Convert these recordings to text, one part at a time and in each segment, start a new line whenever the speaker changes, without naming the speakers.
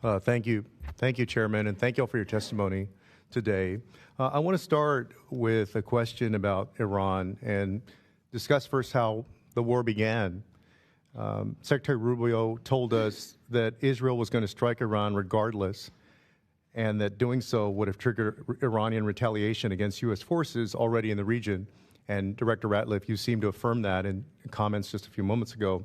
Thank you. Thank you, Chairman, and thank you all for your testimony today. I want to start with a question about Iran and discuss first how the war began. Secretary Rubio told us that Israel was going to strike Iran regardless, and that doing so would have triggered Iranian retaliation against U.S. forces already in the region. And Director Ratliff, you seemed to affirm that in comments just a few moments ago.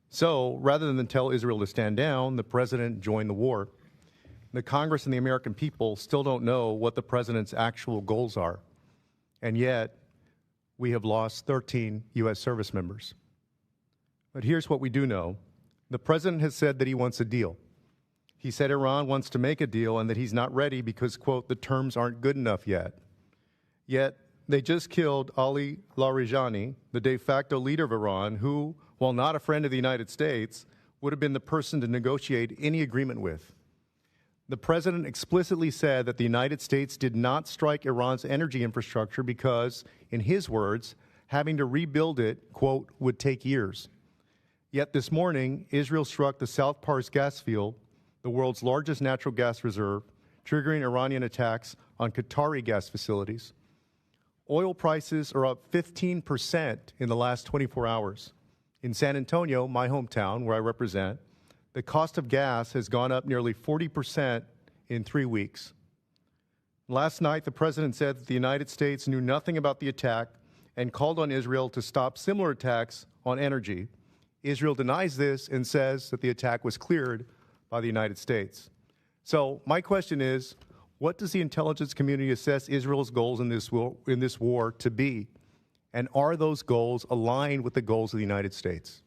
So rather than tell Israel to stand down, the president joined the war. The Congress and the American people still don't know what the president's actual goals are. And yet, we have lost 13 U.S. service members. But here's what we do know. The president has said that he wants a deal. He said Iran wants to make a deal and that he's not ready because, quote, the terms aren't good enough yet. Yet, they just killed Ali Larijani, the de facto leader of Iran, who, while not a friend of the United States, would have been the person to negotiate any agreement with. The president explicitly said that the United States did not strike Iran's energy infrastructure because, in his words, having to rebuild it, quote, would take years. Yet this morning, Israel struck the South Pars gas field, the world's largest natural gas reserve, triggering Iranian attacks on Qatari gas facilities. Oil prices are up 15% in the last 24 hours. In San Antonio, my hometown, where I represent, the cost of gas has gone up nearly 40% in 3 weeks. Last night, the president said that the United States knew nothing about the attack and called on Israel to stop similar attacks on energy. Israel denies this and says that the attack was cleared by the United States. So my question is, what does the intelligence community assess Israel's goals in this war to be? And are those goals aligned with the goals of the United States?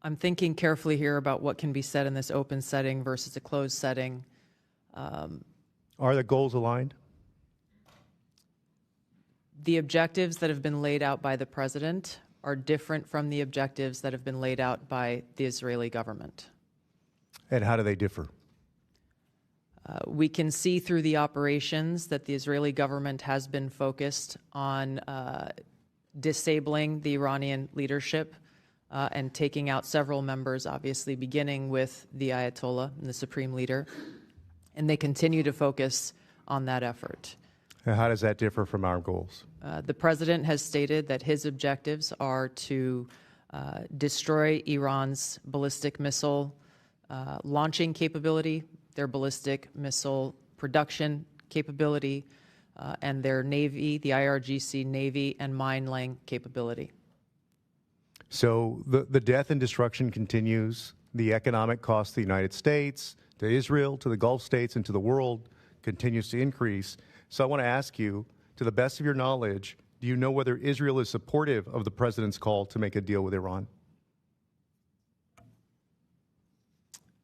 I'm thinking carefully here about what can be said in this open setting versus a closed setting.
Are the goals aligned?
The objectives that have been laid out by the president are different from the objectives that have been laid out by the Israeli government.
And how do they differ?
We can see through the operations that the Israeli government has been focused on disabling the Iranian leadership and taking out several members, obviously beginning with the Ayatollah and the supreme leader. And they continue to focus on that effort.
And how does that differ from our goals?
The president has stated that his objectives are to destroy Iran's ballistic missile launching capability, their ballistic missile production capability, and their Navy, the IRGC Navy, and mine-laying capability.
So the death and destruction continues. The economic cost to the United States, to Israel, to the Gulf states, and to the world continues to increase. So I want to ask you, to the best of your knowledge, do you know whether Israel is supportive of the president's call to make a deal with Iran?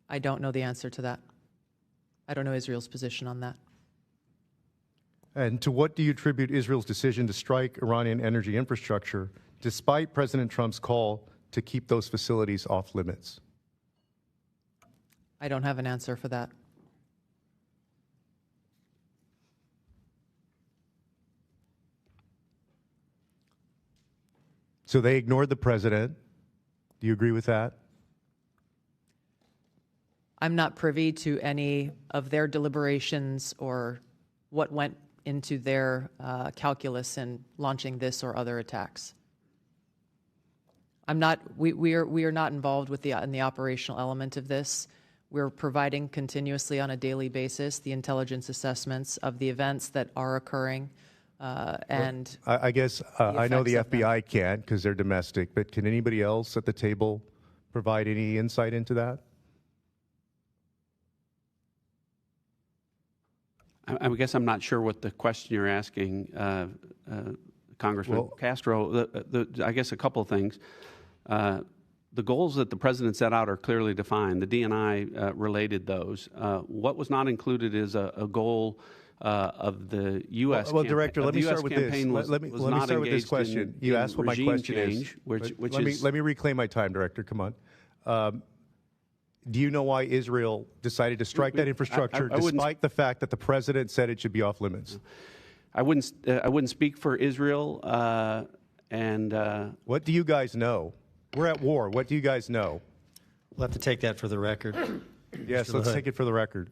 I don't know the answer to that. I don't know Israel's position on that.
And to what do you attribute Israel's decision to strike Iranian energy infrastructure, despite President Trump's call to keep those facilities off limits?
I don't have an answer for that.
So they ignored the president. Do you agree with that?
I'm not privy to any of their deliberations or what went into their calculus in launching this or other attacks. We are not involved with in the operational element of this. We're providing continuously on a daily basis the intelligence assessments of the events that are occurring. And
I guess I know the FBI can't because they're domestic, but can anybody else at the table provide any insight into that?
I guess I'm not sure what the question you're asking, Congressman Castro. I guess a couple of things. The goals that the president set out are clearly defined. The DNI related those. What was not included is a goal of the U.S.
Well, Director, let me start with this. Let me start with this question. You asked what my question is. Let me reclaim my time, Director. Come on. Do you know why Israel decided to strike that infrastructure despite the fact that the president said it should be off limits?
I wouldn't speak for Israel.
What do you guys know? We're at war. What do you guys know?
We'll have to take that for the record.
Yes, let's take it for the record.